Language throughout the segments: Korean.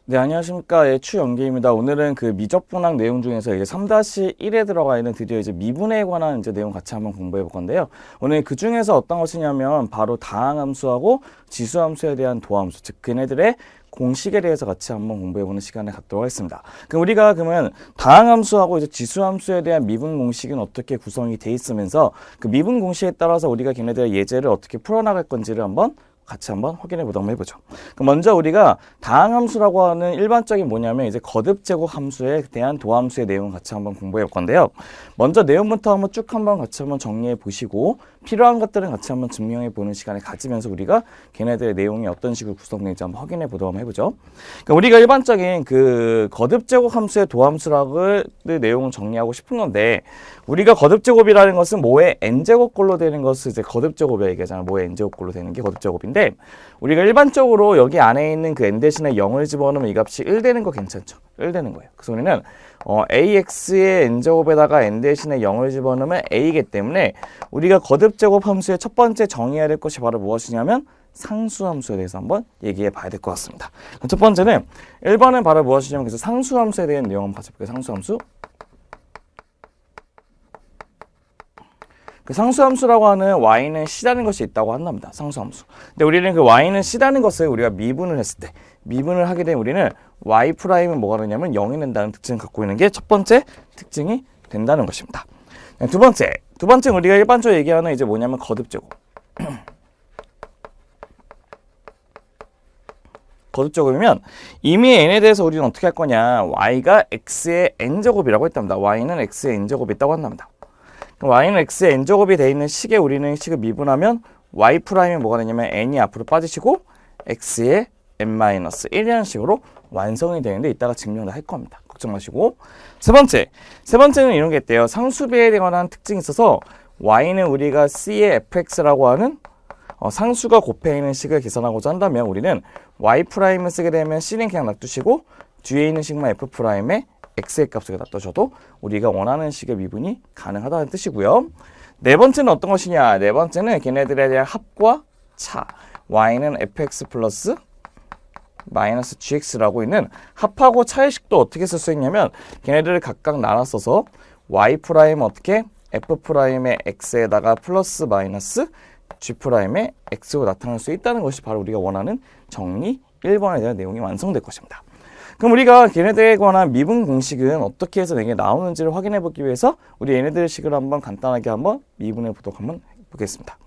네, 안녕하십니까. 예, 추영기입니다. 오늘은 그 미적분학 내용 중에서 이제 3-1에 들어가 있는 드디어 이제 미분에 관한 이제 내용 같이 한번 공부해 볼 건데요. 오늘 그 중에서 어떤 것이냐면 바로 다항함수하고 지수함수에 대한 도함수, 즉 그네들의 공식에 대해서 같이 한번 공부해 보는 시간을 갖도록 하겠습니다. 그럼 우리가 그러면 다항함수하고 이제 지수함수에 대한 미분 공식은 어떻게 구성이 돼 있으면서 그 미분 공식에 따라서 우리가 걔네들의 예제를 어떻게 풀어나갈 건지를 한번 같이 한번 확인해 보도록 해보죠. 그럼 먼저 우리가 다항함수라고 하는 일반적인 뭐냐면 이제 거듭제곱 함수에 대한 도함수의 내용을 같이 한번 공부해 볼 건데요. 먼저 내용부터 한번 쭉 한번 같이 한번 정리해 보시고 필요한 것들은 같이 한번 증명해 보는 시간을 가지면서 우리가 걔네들의 내용이 어떤 식으로 구성되는지 한번 확인해 보도록 해보죠. 그러니까 우리가 일반적인 그 거듭제곱 함수의 도함수라고 내용을 정리하고 싶은 건데 우리가 거듭제곱이라는 것은 뭐의 n제곱꼴로 되는 것을 이제 거듭제곱이라 얘기하잖아요. 뭐의 n제곱꼴로 되는 게 거듭제곱인데 우리가 일반적으로 여기 안에 있는 그 n 대신에 0을 집어넣으면 이 값이 1 되는 거 괜찮죠? 1 되는 거예요. 그래서 우리는 ax의 n제곱에다가 n 대신에 0을 집어넣으면 a이기 때문에 우리가 거듭제곱 함수의 첫 번째 정의해야 될 것이 바로 무엇이냐면 상수함수에 대해서 한번 얘기해 봐야 될 것 같습니다. 첫 번째는 1번은 바로 무엇이냐면 그래서 상수함수에 대한 내용 한번 봐볼게요. 상수함수. 그 상수함수라고 하는 y는 c라는 것이 있다고 한답니다. 상수함수. 근데 우리는 그 y는 c라는 것을 우리가 미분을 했을 때 미분을 하게 되면 우리는 y'은 뭐가 되냐면 0이 된다는 특징을 갖고 있는 게 첫 번째 특징이 된다는 것입니다. 두 번째 우리가 일반적으로 얘기하는 이제 뭐냐면 거듭제곱. 거듭제곱이면 이미 n에 대해서 우리는 어떻게 할 거냐. y가 x의 n제곱이라고 했답니다. y는 x의 n제곱이 있다고 한답니다. y는 x의 n제곱이 되어 있는 식에 우리는 식을 미분하면 y'이 뭐가 되냐면 n이 앞으로 빠지시고 x의 n-1이라는 식으로 완성이 되는데 이따가 증명을 할 겁니다. 걱정 마시고. 세 번째는 이런 게 있대요. 상수비에 관한 특징이 있어서 y는 우리가 c의 fx라고 하는 상수가 곱해 있는 식을 계산하고자 한다면 우리는 y'을 쓰게 되면 c는 그냥 놔두시고 뒤에 있는 식만 f'의 x의 값을 놔두셔도 우리가 원하는 식의 미분이 가능하다는 뜻이고요. 네 번째는 어떤 것이냐? 네 번째는 걔네들에 대한 합과 차. y는 fx 플러스 마이너스 gx라고 있는 합하고 차의 식도 어떻게 쓸 수 있냐면 걔네들을 각각 나눠 써서 y' 어떻게 f'의 x에다가 플러스 마이너스 g'의 x로 나타낼 수 있다는 것이 바로 우리가 원하는 정리 1번에 대한 내용이 완성될 것입니다. 그럼 우리가 걔네들에 관한 미분 공식은 어떻게 해서 내게 나오는지를 확인해 보기 위해서 우리 얘네들의 식을 한번 간단하게 한번 미분해 보도록 한번 보겠습니다.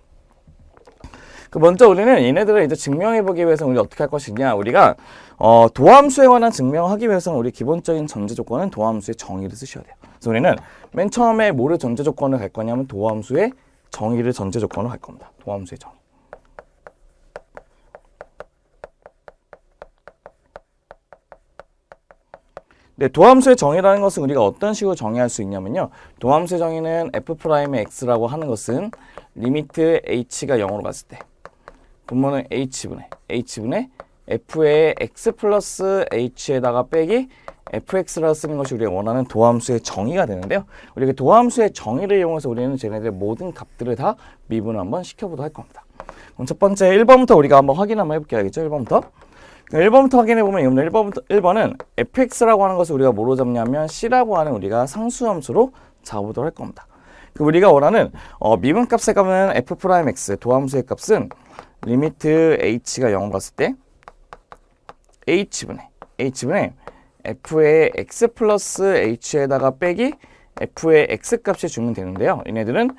먼저 우리는 얘네들을 이제 증명해 보기 위해서 우리 어떻게 할 것이냐. 우리가 도함수에 관한 증명하기 위해서는 우리 기본적인 전제 조건은 도함수의 정의를 쓰셔야 돼요. 그래서 우리는 맨 처음에 뭐를 전제 조건을 갈 거냐면 도함수의 정의를 전제 조건으로 갈 겁니다. 도함수의 정의. 네, 도함수의 정의라는 것은 우리가 어떤 식으로 정의할 수 있냐면요. 도함수의 정의는 f'의 x라고 하는 것은 리미트 h가 0으로 갔을 때 분모는 h분의 f의 x 플러스 h에다가 빼기 fx라고 쓰는 것이 우리가 원하는 도함수의 정의가 되는데요. 우리가 도함수의 정의를 이용해서 우리는 쟤네들의 모든 값들을 다 미분을 한번 시켜보도록 할 겁니다. 그럼 첫 번째 1번부터 우리가 한번 확인 한번 해볼게요. 알겠죠? 1번부터 확인해보면 1번은 fx라고 하는 것을 우리가 뭐로 잡냐면 c라고 하는 우리가 상수함수로 잡아보도록 할 겁니다. 우리가 원하는 미분값의 값은 f'x, 도함수의 값은 리미트 h가 0으로 갔을 때 h분의 f의 x 플러스 h에다가 빼기 f의 x 값이 주면 되는데요. 얘네들은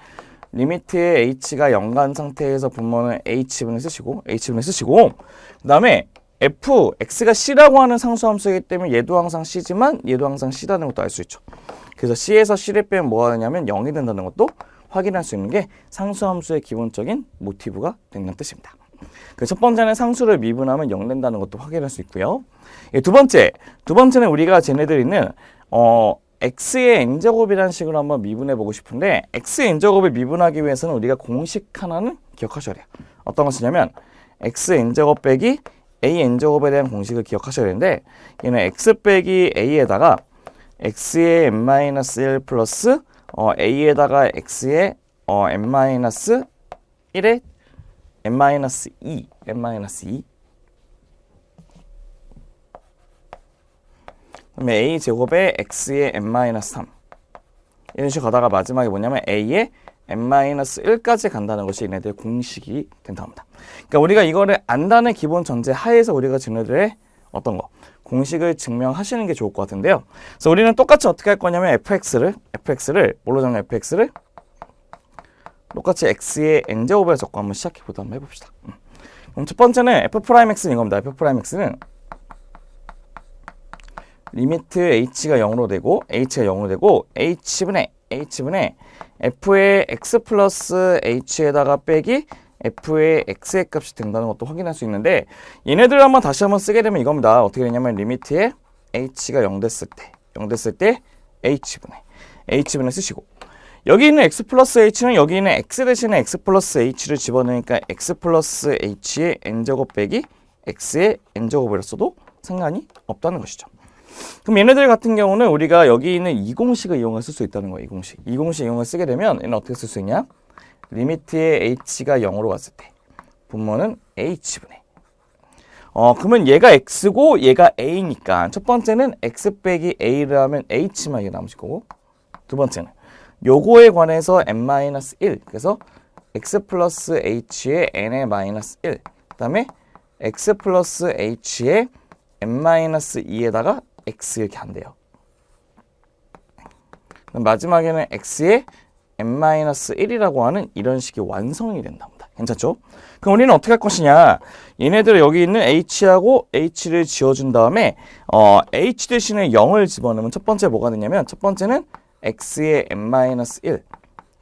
리미트의 h가 0 간 상태에서 분모는 h분을 쓰시고 그 다음에 x가 c라고 하는 상수함수이기 때문에 얘도 항상 c지만 얘도 항상 c라는 것도 알 수 있죠. 그래서 c에서 c를 빼면 뭐가 되냐면 0이 된다는 것도 확인할 수 있는 게 상수함수의 기본적인 모티브가 된다는 뜻입니다. 첫 번째는 상수를 미분하면 0 된다는 것도 확인할 수 있고요. 두 번째는 우리가 쟤네들 있는 x의 n제곱이라는 식으로 한번 미분해 보고 싶은데 x의 n제곱을 미분하기 위해서는 우리가 공식 하나는 기억하셔야 돼요. 어떤 것이냐면 x n제곱 빼기 a n제곱에 대한 공식을 기억하셔야 되는데 얘는 x 빼기 a에다가 x의 n-1 플러스 a에다가 x의 n-1의 n-2 그다음에 a 제곱에 x의 n-3 이런 식으로 가다가 마지막에 뭐냐면 a의 n-1까지 간다는 것이 얘네들 공식이 된답니다. 그러니까 우리가 이거를 안다는 기본 전제 하에서 우리가 쟤네들의 어떤 거 공식을 증명하시는 게 좋을 것 같은데요. 그래서 우리는 똑같이 어떻게 할 거냐면 fx를 뭘로 적냐 fx를 똑같이 x의 n제곱에 적고 한번 시작해보도록 한번 해봅시다. 그럼 첫 번째는 f'x는 이겁니다. f'x는 리미트 h가 0으로 되고 h가 0으로 되고 h분의 f의 x 플러스 h에다가 빼기 f의 x의 값이 된다는 것도 확인할 수 있는데 얘네들을 다시 한번 쓰게 되면 이겁니다. 어떻게 되냐면 리미트에 h가 0 됐을 때 h분의 쓰시고 여기 있는 x 플러스 h는 여기 있는 x 대신에 x 플러스 h를 집어넣으니까 x 플러스 h의 n제곱 빼기 x의 n제곱이라 써도 상관이 없다는 것이죠. 그럼 얘네들 같은 경우는 우리가 여기 있는 이 공식을 이용해 쓸 수 있다는 거예요. 이 공식 이용해 쓰게 되면 얘는 어떻게 쓸 수 있냐? 리미트의 h가 0으로 갔을 때 분모는 h분의 그러면 얘가 x고 얘가 a니까 첫 번째는 x 빼기 a를 하면 h만 이게 남으실 거고 두 번째는 요거에 관해서 n-1 그래서 x 플러스 h의 n의 마이너스 1 그 다음에 x 플러스 h의 n-2에다가 x 이렇게 한대요. 그럼 마지막에는 x의 n-1이라고 하는 이런 식의 완성이 된답니다. 괜찮죠? 그럼 우리는 어떻게 할 것이냐 얘네들 여기 있는 h하고 h를 지워준 다음에 h 대신에 0을 집어넣으면 첫 번째 뭐가 되냐면 첫 번째는 x의 n-1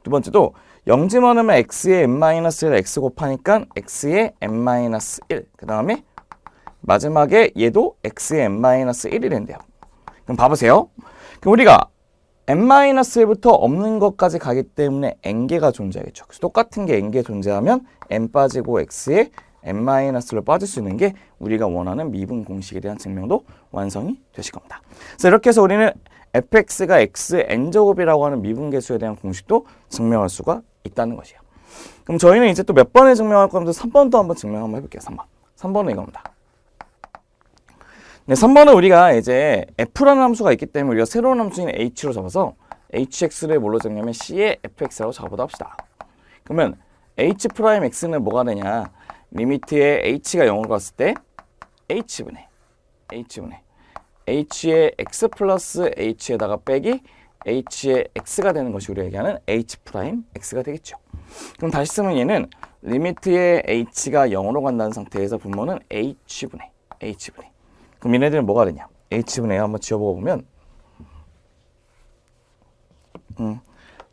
두 번째도 0 집어넣으면 x의 n-1을 x 곱하니까 x의 n-1 그 다음에 마지막에 얘도 x의 n-1이 된대요. 그럼 봐보세요. 그럼 우리가 n-1부터 없는 것까지 가기 때문에 n개가 존재하겠죠. 그래서 똑같은 게 n개 존재하면 n 빠지고 x의 n-를 빠질 수 있는 게 우리가 원하는 미분 공식에 대한 증명도 완성이 되실 겁니다. 그래서 이렇게 해서 우리는 fx가 x n제곱이라고 하는 미분계수에 대한 공식도 증명할 수가 있다는 것이에요. 그럼 저희는 이제 또 몇 번에 증명할 건데 3번도 한번 증명 한번 해볼게요. 3번은 이겁니다. 네, 3번은 우리가 이제 f라는 함수가 있기 때문에 우리가 새로운 함수인 h로 잡아서 hx를 뭘로 적냐면 c의 fx라고 잡아보다 합시다. 그러면 h'x는 뭐가 되냐? 리미트에 h가 0으로 갔을 때 h분의 h의 x 플러스 h에다가 빼기 h의 x가 되는 것이 우리가 얘기하는 h'x가 되겠죠. 그럼 다시 쓰면 얘는 리미트에 h가 0으로 간다는 상태에서 분모는 h분의 그럼 얘네들은 뭐가 되냐? h분의 한번 지워보고 보면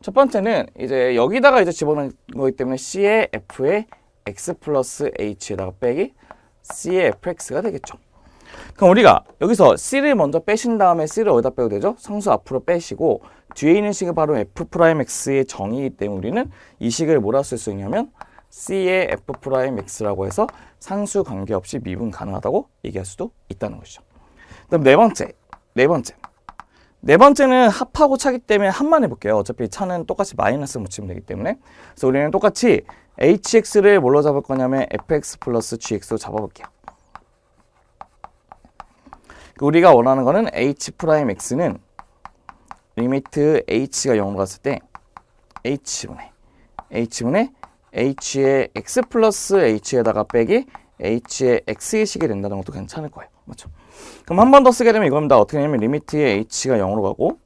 첫 번째는 이제 여기다가 이제 집어넣은 거기 때문에 c의 f의 x 플러스 h에다가 빼기 c의 fx가 되겠죠. 그럼 우리가 여기서 c를 먼저 빼신 다음에 c를 어디다 빼도 되죠? 상수 앞으로 빼시고 뒤에 있는 식이 바로 f'x의 정의이기 때문에 우리는 이 식을 뭐라 쓸 수 있냐면 c의 f'x라고 해서 상수 관계없이 미분 가능하다고 얘기할 수도 있다는 것이죠. 그다음 네 번째는 합하고 차기 때문에 합만 해볼게요. 어차피 차는 똑같이 마이너스 묻히면 되기 때문에. 그래서 우리는 똑같이 hx를 뭘로 잡을 거냐면 fx 플러스 gx로 잡아볼게요. 우리가 원하는 거는 h'x는 리미트 h가 0으로 갔을 때 h분의 h의 x 플러스 h에다가 빼기 h의 x의 식이 된다는 것도 괜찮을 거예요. 맞죠? 그럼 한 번 더 쓰게 되면 이겁니다. 어떻게 되냐면 리미트의 h가 0으로 가고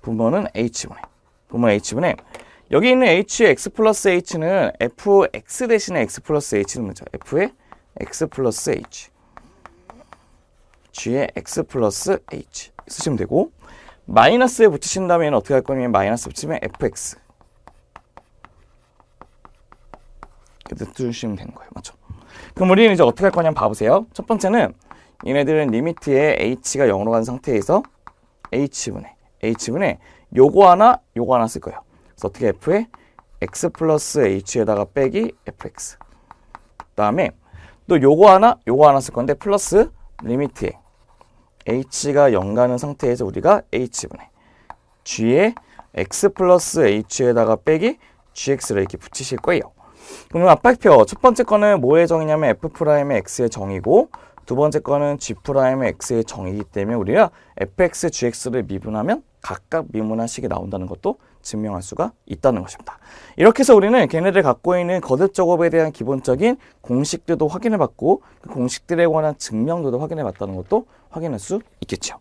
분모는 h분의 여기 있는 h의 x 플러스 h는 fx 대신에 x 플러스 h는 뭐죠? f의 x 플러스 h g의 x 플러스 h 쓰시면 되고 마이너스에 붙이신 다음에 어떻게 할 거냐면 마이너스 붙이면 fx 이렇게 넣어주시면 되는 거예요. 맞죠? 그럼 우리는 이제 어떻게 할 거냐면 봐보세요. 첫 번째는 얘네들은 리미트에 h가 0으로 간 상태에서 h분의 요거 하나 쓸 거예요. 그래서 어떻게 f의 x 플러스 h에다가 빼기 fx 그 다음에 또 요거 하나 쓸 건데 플러스 리미트에 h가 0 가는 상태에서 우리가 h분의 g의 x 플러스 h에다가 빼기 gx를 이렇게 붙이실 거예요. 그러면 앞발표 첫 번째 거는 뭐의 정의냐면 f'의 x의 정의고 두 번째 거는 G'의 X의 정의이기 때문에 우리가 fx, gx를 미분하면 각각 미분한 식이 나온다는 것도 증명할 수가 있다는 것입니다. 이렇게 해서 우리는 걔네들 갖고 있는 거듭 제곱에 대한 기본적인 공식들도 확인해 봤고 그 공식들에 관한 증명들도 확인해 봤다는 것도 확인할 수 있겠죠.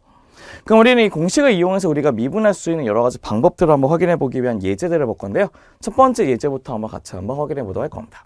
그럼 우리는 이 공식을 이용해서 우리가 미분할 수 있는 여러 가지 방법들을 한번 확인해 보기 위한 예제들을 볼 건데요. 첫 번째 예제부터 한번 같이 한번 확인해 보도록 할 겁니다.